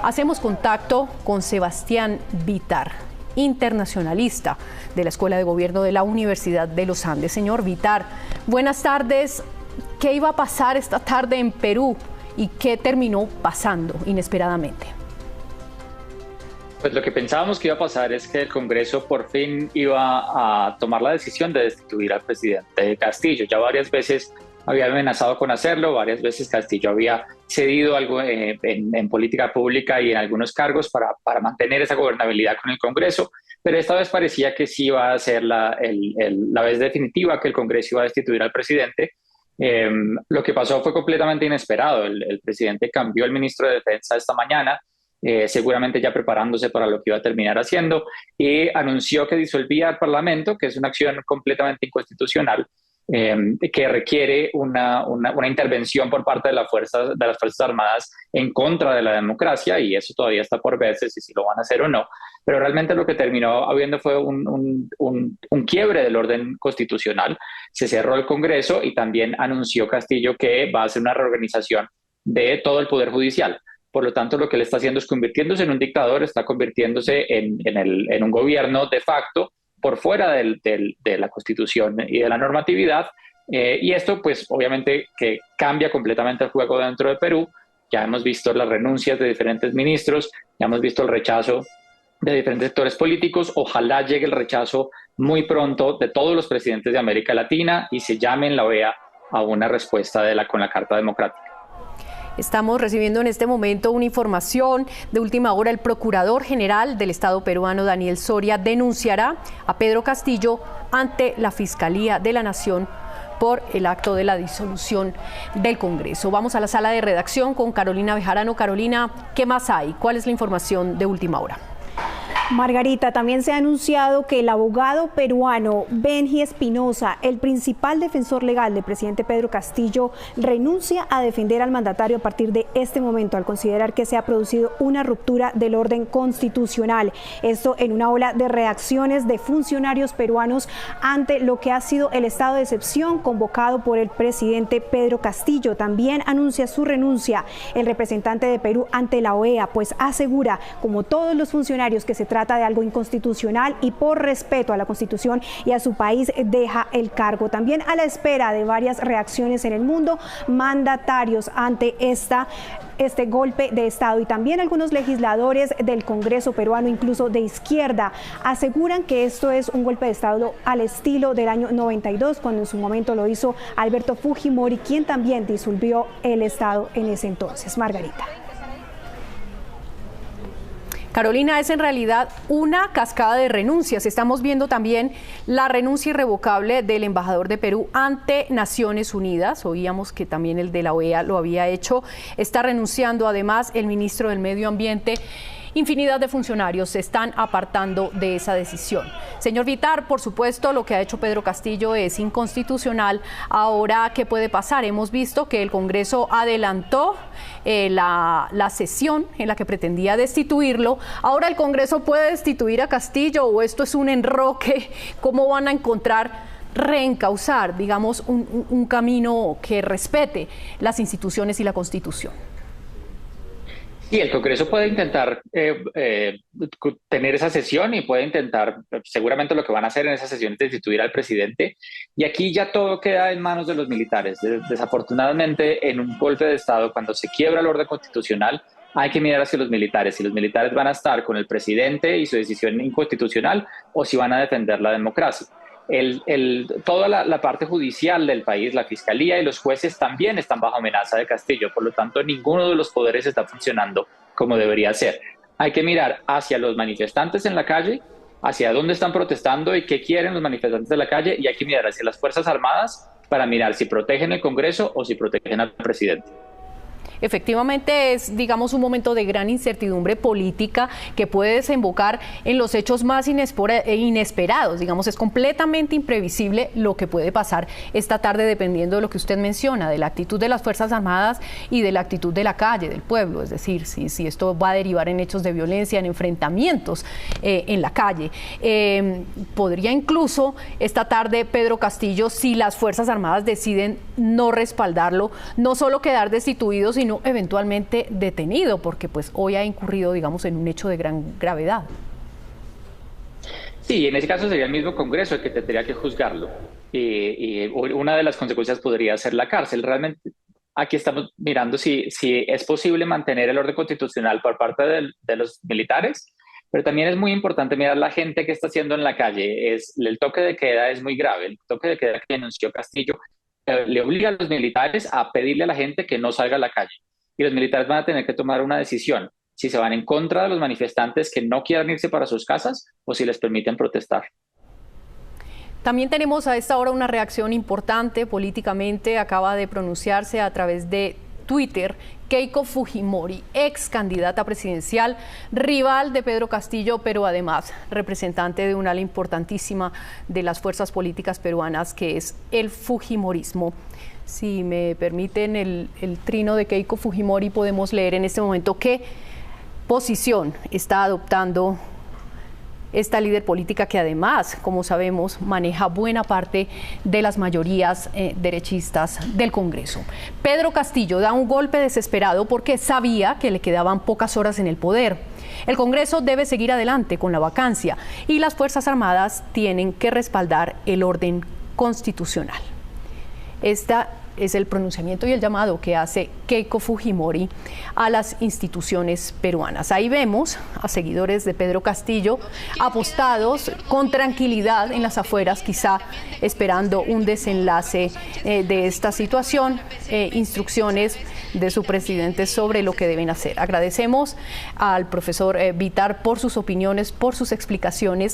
Hacemos contacto con Sebastián Vitar, internacionalista de la Escuela de Gobierno de la Universidad de los Andes. Señor Vitar, buenas tardes. ¿Qué iba a pasar esta tarde en Perú y qué terminó pasando inesperadamente? Pues lo que pensábamos que iba a pasar es que el Congreso por fin iba a tomar la decisión de destituir al presidente Castillo. Ya varias veces había amenazado con hacerlo, varias veces Castillo había cedido algo en política pública y en algunos cargos para mantener esa gobernabilidad con el Congreso, pero esta vez parecía que sí iba a ser la vez definitiva que el Congreso iba a destituir al presidente. Lo que pasó fue completamente inesperado. El presidente cambió el ministro de Defensa esta mañana, seguramente ya preparándose para lo que iba a terminar haciendo, y anunció que disolvía el Parlamento, que es una acción completamente inconstitucional, que requiere una intervención por parte de las Fuerzas Armadas en contra de la democracia, y eso todavía está por verse si lo van a hacer o no. Pero realmente lo que terminó habiendo fue un quiebre del orden constitucional. Se cerró el Congreso y también anunció Castillo que va a hacer una reorganización de todo el Poder Judicial. Por lo tanto, lo que él está haciendo es convirtiéndose en un dictador, está convirtiéndose en un gobierno de facto por fuera de la Constitución y de la normatividad. Y esto, pues, obviamente que cambia completamente el juego dentro de Perú. Ya hemos visto las renuncias de diferentes ministros, ya hemos visto el rechazo de diferentes sectores políticos. Ojalá llegue el rechazo muy pronto de todos los presidentes de América Latina y se llame en la OEA a una respuesta con la Carta Democrática. Estamos recibiendo en este momento una información de última hora. El Procurador General del Estado peruano, Daniel Soria, denunciará a Pedro Castillo ante la Fiscalía de la Nación por el acto de la disolución del Congreso. Vamos a la sala de redacción con Carolina Bejarano. Carolina, ¿qué más hay? ¿Cuál es la información de última hora? Margarita, también se ha anunciado que el abogado peruano Benji Espinosa, el principal defensor legal del presidente Pedro Castillo, renuncia a defender al mandatario a partir de este momento, al considerar que se ha producido una ruptura del orden constitucional. Esto en una ola de reacciones de funcionarios peruanos ante lo que ha sido el estado de excepción convocado por el presidente Pedro Castillo. También anuncia su renuncia el representante de Perú ante la OEA, pues asegura, como todos los funcionarios, que se trata de algo inconstitucional y por respeto a la Constitución y a su país deja el cargo. También a la espera de varias reacciones en el mundo, mandatarios ante este golpe de Estado, y también algunos legisladores del Congreso peruano, incluso de izquierda, aseguran que esto es un golpe de Estado al estilo del año 92, cuando en su momento lo hizo Alberto Fujimori, quien también disolvió el Estado en ese entonces. Margarita. Carolina, es en realidad una cascada de renuncias. Estamos viendo también la renuncia irrevocable del embajador de Perú ante Naciones Unidas. Oíamos que también el de la OEA lo había hecho. Está renunciando además el ministro del Medio Ambiente. Infinidad de funcionarios se están apartando de esa decisión. Señor Vitar, por supuesto, lo que ha hecho Pedro Castillo es inconstitucional. Ahora, ¿qué puede pasar? Hemos visto que el Congreso adelantó la sesión en la que pretendía destituirlo. Ahora el Congreso puede destituir a Castillo, o esto es un enroque. ¿Cómo van a encontrar reencauzar, digamos, un camino que respete las instituciones y la Constitución? Sí, el Congreso puede intentar tener esa sesión y puede intentar, seguramente lo que van a hacer en esa sesión es destituir al presidente, y aquí ya todo queda en manos de los militares. Desafortunadamente, en un golpe de Estado, cuando se quiebra el orden constitucional, hay que mirar hacia los militares, si los militares van a estar con el presidente y su decisión inconstitucional o si van a defender la democracia. Toda la parte judicial del país, la fiscalía y los jueces también están bajo amenaza de Castillo, por lo tanto ninguno de los poderes está funcionando como debería ser. Hay que mirar hacia los manifestantes en la calle, hacia dónde están protestando y qué quieren los manifestantes de la calle, y hay que mirar hacia las Fuerzas Armadas para mirar si protegen el Congreso o si protegen al presidente. Efectivamente es, digamos, un momento de gran incertidumbre política que puede desembocar en los hechos más inesperados. Digamos, es completamente imprevisible lo que puede pasar esta tarde, dependiendo de lo que usted menciona, de la actitud de las Fuerzas Armadas y de la actitud de la calle, del pueblo. Es decir, si esto va a derivar en hechos de violencia, en enfrentamientos en la calle. Podría incluso esta tarde Pedro Castillo, si las Fuerzas Armadas deciden no respaldarlo, no solo quedar destituido, sino sino eventualmente detenido, porque pues hoy ha incurrido, digamos, en un hecho de gran gravedad. Sí, en ese caso sería el mismo Congreso el que tendría que juzgarlo. Y una de las consecuencias podría ser la cárcel. Realmente aquí estamos mirando si es posible mantener el orden constitucional por parte de los militares, pero también es muy importante mirar la gente que está haciendo en la calle. El toque de queda es muy grave. El toque de queda que denunció Castillo le obliga a los militares a pedirle a la gente que no salga a la calle. Y los militares van a tener que tomar una decisión, si se van en contra de los manifestantes que no quieran irse para sus casas o si les permiten protestar. También tenemos a esta hora una reacción importante políticamente. Acaba de pronunciarse a través de Twitter Keiko Fujimori, ex candidata presidencial, rival de Pedro Castillo, pero además representante de un ala importantísima de las fuerzas políticas peruanas, que es el fujimorismo. Si me permiten el trino de Keiko Fujimori, podemos leer en este momento qué posición está adoptando esta líder política, que además, como sabemos, maneja buena parte de las mayorías derechistas del Congreso. Pedro Castillo da un golpe desesperado porque sabía que le quedaban pocas horas en el poder. El Congreso debe seguir adelante con la vacancia y las Fuerzas Armadas tienen que respaldar el orden constitucional. Esta es el pronunciamiento y el llamado que hace Keiko Fujimori a las instituciones peruanas. Ahí vemos a seguidores de Pedro Castillo apostados con tranquilidad en las afueras, quizá esperando un desenlace de esta situación, instrucciones de su presidente sobre lo que deben hacer. Agradecemos al profesor Bitar por sus opiniones, por sus explicaciones.